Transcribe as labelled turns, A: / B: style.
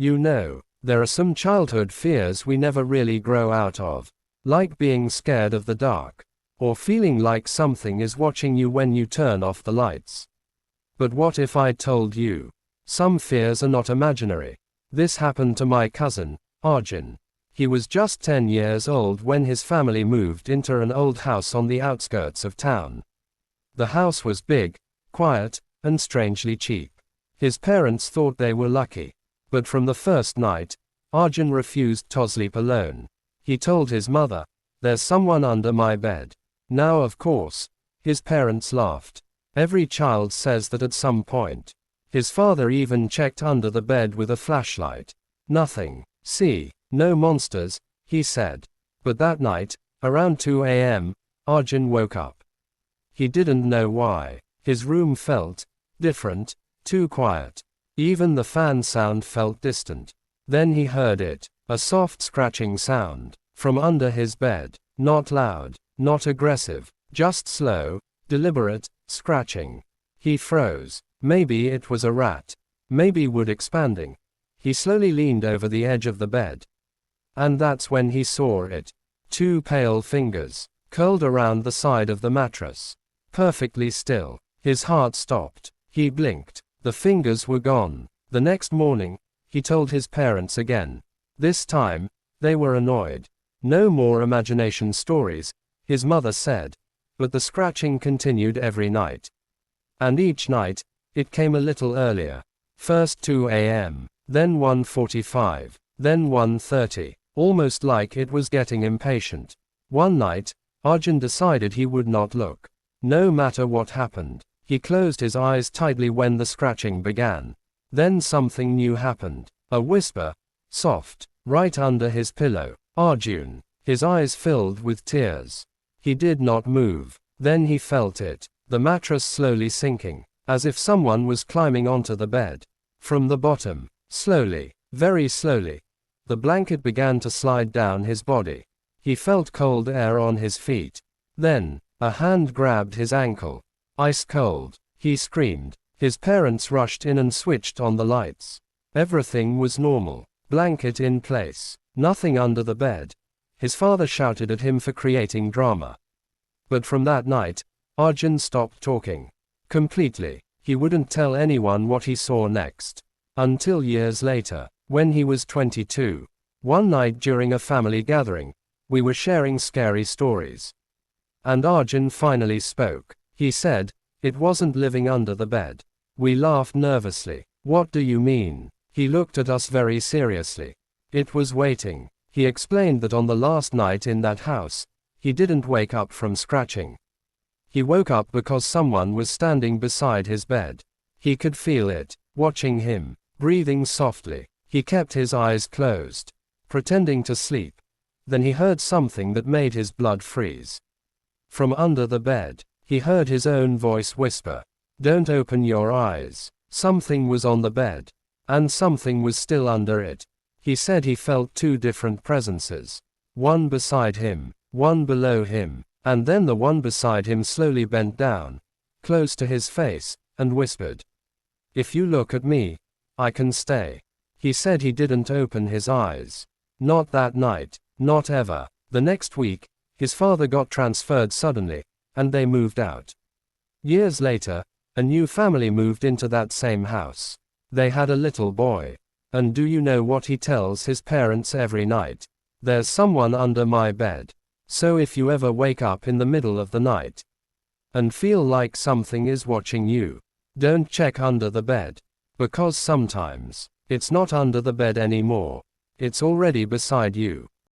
A: You know, there are some childhood fears we never really grow out of, like being scared of the dark, or feeling like something is watching you when you turn off the lights. But what if I told you, some fears are not imaginary? This happened to my cousin, Arjun. He was just 10 years old when his family moved into an old house on the outskirts of town. The house was big, quiet, and strangely cheap. His parents thought they were lucky. But from the first night, Arjun refused to sleep alone. He told his mother, "There's someone under my bed." Now of course, his parents laughed. Every child says that at some point. His father even checked under the bed with a flashlight. Nothing. See, no monsters, he said. But that night, around 2 a.m., Arjun woke up. He didn't know why. His room felt different, too quiet. Even the fan sound felt distant. Then he heard it, a soft scratching sound, from under his bed. Not loud, not aggressive, just slow, deliberate, scratching. He froze. Maybe it was a rat. Maybe wood expanding. He slowly leaned over the edge of the bed. And that's when he saw it. 2 pale fingers, curled around the side of the mattress. Perfectly still. His heart stopped. He blinked. The fingers were gone. The next morning, he told his parents again. This time, they were annoyed. No more imagination stories, his mother said. But the scratching continued every night. And each night, it came a little earlier. First 2 a.m., then 1:45, then 1:30, almost like it was getting impatient. One night, Arjun decided he would not look. No matter what happened. He closed his eyes tightly when the scratching began. Then something new happened. A whisper, soft, right under his pillow. Arjun. His eyes filled with tears. He did not move. Then he felt it. The mattress slowly sinking, as if someone was climbing onto the bed. From the bottom, slowly, very slowly, the blanket began to slide down his body. He felt cold air on his feet. Then, a hand grabbed his ankle. Ice cold. He screamed. His parents rushed in and switched on the lights. Everything was normal. Blanket in place. Nothing under the bed. His father shouted at him for creating drama. But from that night, Arjun stopped talking. Completely. He wouldn't tell anyone what he saw next. Until years later, when he was 22. One night during a family gathering, we were sharing scary stories. And Arjun finally spoke. He said, it wasn't living under the bed. We laughed nervously. What do you mean? He looked at us very seriously. It was waiting. He explained that on the last night in that house, he didn't wake up from scratching. He woke up because someone was standing beside his bed. He could feel it, watching him, breathing softly. He kept his eyes closed, pretending to sleep. Then he heard something that made his blood freeze. From under the bed, he heard his own voice whisper, "Don't open your eyes." Something was on the bed, and something was still under it. He said he felt 2 different presences. One beside him, one below him, and then the one beside him slowly bent down, close to his face, and whispered, "If you look at me, I can stay." He said he didn't open his eyes. Not that night, not ever. The next week, his father got transferred suddenly, and they moved out. Years later, a new family moved into that same house. They had a little boy. And do you know what he tells his parents every night? "There's someone under my bed. So if you ever wake up in the middle of the night and feel like something is watching you, don't check under the bed. Because sometimes, it's not under the bed anymore. It's already beside you."